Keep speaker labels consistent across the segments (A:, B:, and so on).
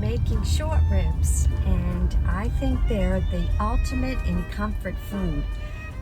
A: making short ribs, and I think they're the ultimate in comfort food.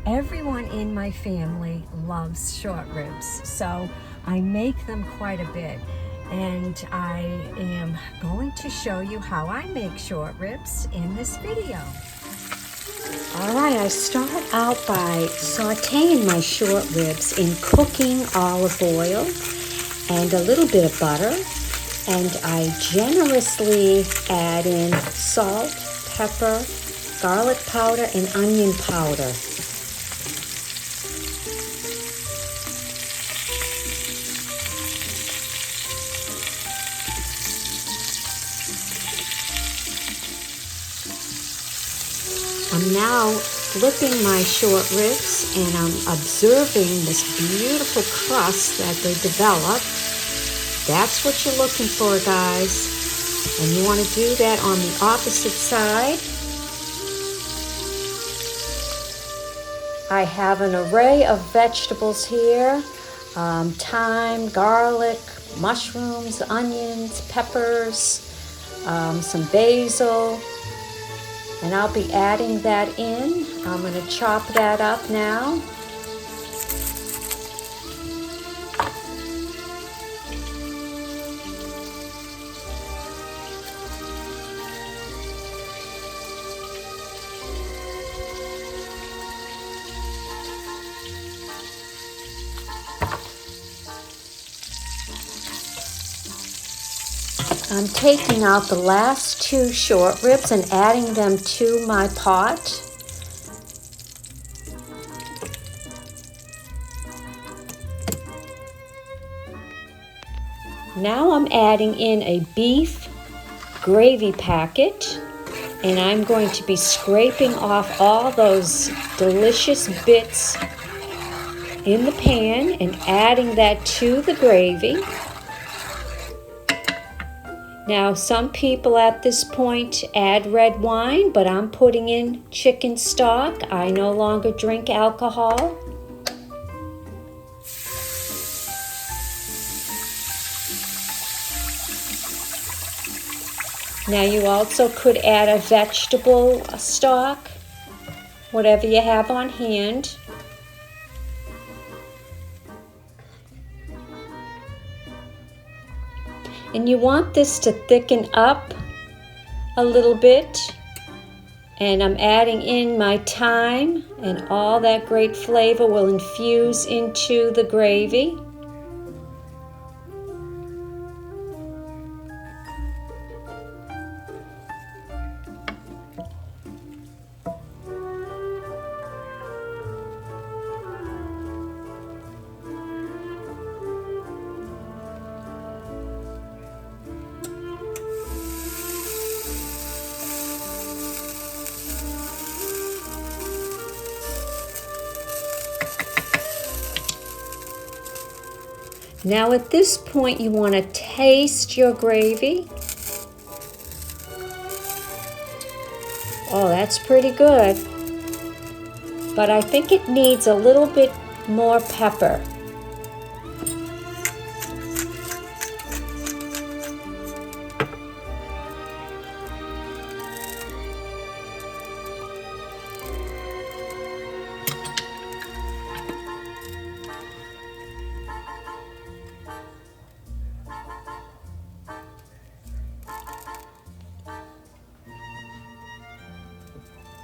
A: Everyone in my family loves short ribs, so I make them quite a bit. And I am going to show you how I make short ribs in this video. Alright, I start out by sauteing my short ribs in cooking olive oil and a little bit of butter. And I generously add in salt, pepper, garlic powder, and onion powder. I'm now flipping my short ribs and I'm observing this beautiful crust that they develop. That's what you're looking for, guys. And you want to do that on the opposite side. I have an array of vegetables here. Thyme, garlic, mushrooms, onions, peppers, some basil. And I'll be adding that in. I'm going to chop that up now. I'm taking out the last two short ribs and adding them to my pot. Now I'm adding in a beef gravy packet, and I'm going to be scraping off all those delicious bits in the pan and adding that to the gravy. Now, some people at this point add red wine, but I'm putting in chicken stock. I no longer drink alcohol. Now, you also could add a vegetable stock, whatever you have on hand. And you want this to thicken up a little bit. And I'm adding in my thyme, and all that great flavor will infuse into the gravy. Now at this point you want to taste your gravy. Oh, that's pretty good. But I think it needs a little bit more pepper.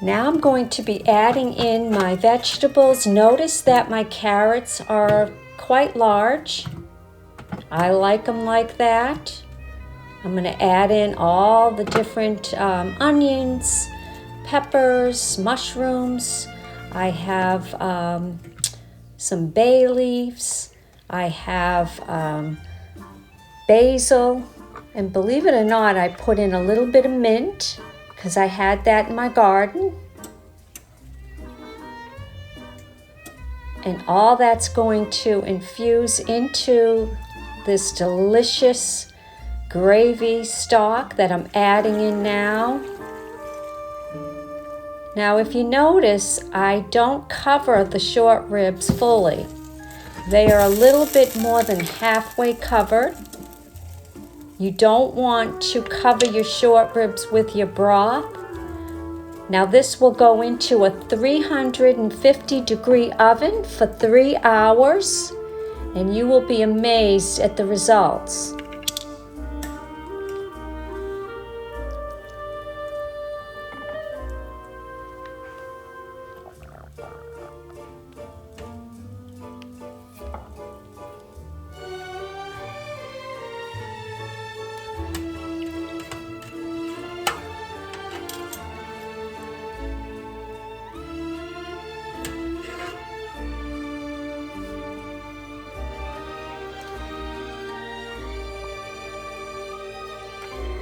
A: Now I'm going to be adding in my vegetables. Notice that my carrots are quite large. I like them like that. I'm going to add in all the different onions, peppers, mushrooms. I have some bay leaves. I have basil. And believe it or not, I put in a little bit of mint, because I had that in my garden. And all that's going to infuse into this delicious gravy stock that I'm adding in now. Now, if you notice, I don't cover the short ribs fully. They are a little bit more than halfway covered. You don't want to cover your short ribs with your broth. Now this will go into a 350-degree oven for 3 hours, and you will be amazed at the results.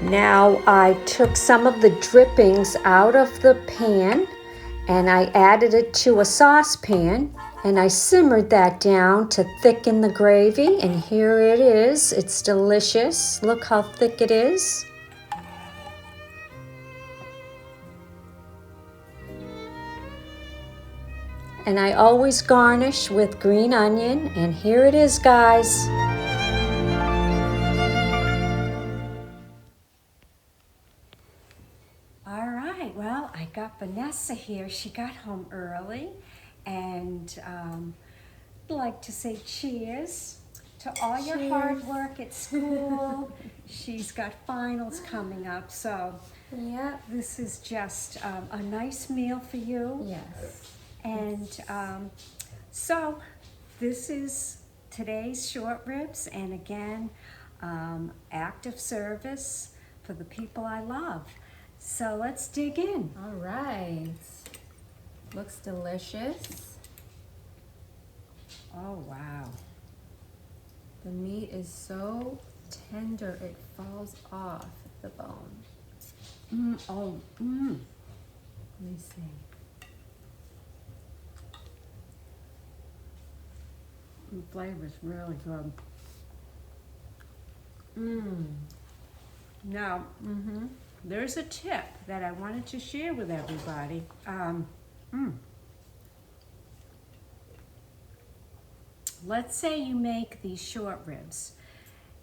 A: Now I took some of the drippings out of the pan and I added it to a saucepan and I simmered that down to thicken the gravy, and here it is. It's delicious. Look how thick it is. And I always garnish with green onion, and here it is, guys. All right, well, I got Vanessa here. She got home early, and I'd like to say cheers to all your hard work at school. She's got finals coming up, so
B: yeah,
A: this is just a nice meal for you.
B: Yes.
A: And so this is today's short ribs, and again, act of service for the people I love. So let's dig in.
B: All right. Looks delicious.
A: Oh, wow.
B: The meat is so tender it falls off the bone.
A: Let me see. The flavor's really good. Now, there's a tip that I wanted to share with everybody. Let's say you make these short ribs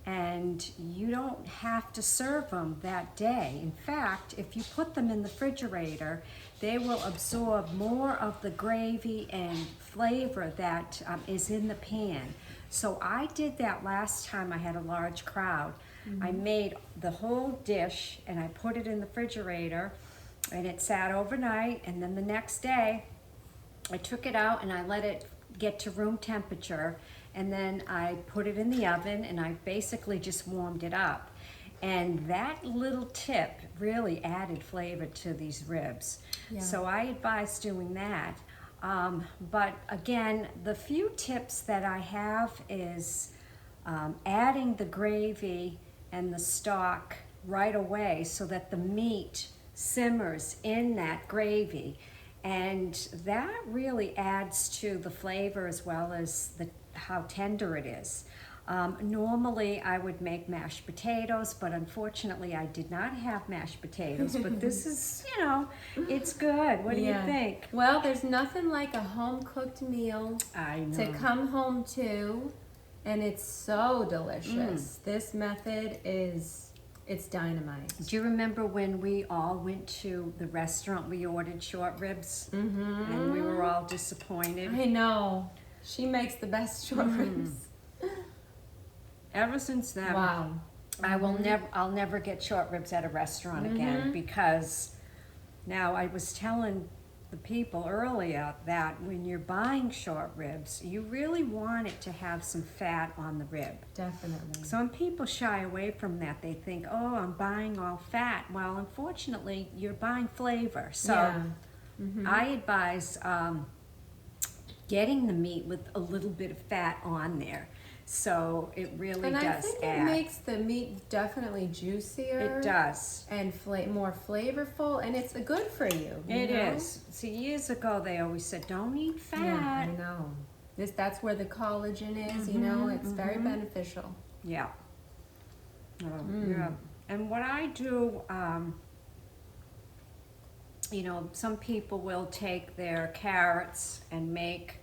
A: and you don't have to serve them that day. In fact, if you put them in the refrigerator, they will absorb more of the gravy and flavor that is in the pan. So I did that last time I had a large crowd. I made the whole dish and I put it in the refrigerator, and it sat overnight, and then the next day I took it out and I let it get to room temperature, and then I put it in the oven and I basically just warmed it up. And that little tip really added flavor to these ribs.
B: Yeah.
A: So I advise doing that. But again, the few tips that I have is adding the gravy and the stock right away so that the meat simmers in that gravy. And that really adds to the flavor as well as how tender it is. Normally I would make mashed potatoes, but unfortunately I did not have mashed potatoes. But this is, it's good. What do you think?
B: Well, there's nothing like a home-cooked meal to come home to, and it's so delicious. This method it's dynamite.
A: Do you remember when we all went to the restaurant, we ordered short ribs, and we were all disappointed?
B: I know. She makes the best short ribs.
A: Ever since then,
B: wow.
A: I'll never get short ribs at a restaurant again, because now I was telling the people earlier that when you're buying short ribs, you really want it to have some fat on the rib.
B: Definitely.
A: Some people shy away from that. They think, oh, I'm buying all fat. Well, unfortunately, you're buying flavor. So I advise getting the meat with a little bit of fat on there. So it really does add.
B: And I think it makes the meat definitely juicier.
A: It does.
B: And more flavorful, and it's good for you.
A: It is. See, years ago they always said, don't eat fat.
B: Yeah, I know. That's where the collagen is, it's very beneficial.
A: Yeah. Yeah. And what I do, some people will take their carrots and make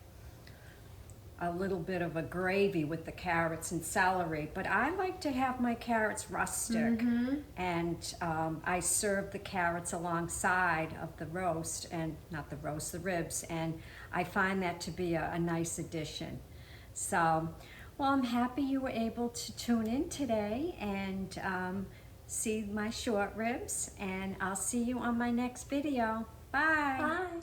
A: a little bit of a gravy with the carrots and celery, but I like to have my carrots rustic. And I serve the carrots alongside of the roast, and not the roast, the ribs, and I find that to be a nice addition. So, well, I'm happy you were able to tune in today and see my short ribs, and I'll see you on my next video. Bye.
B: Bye.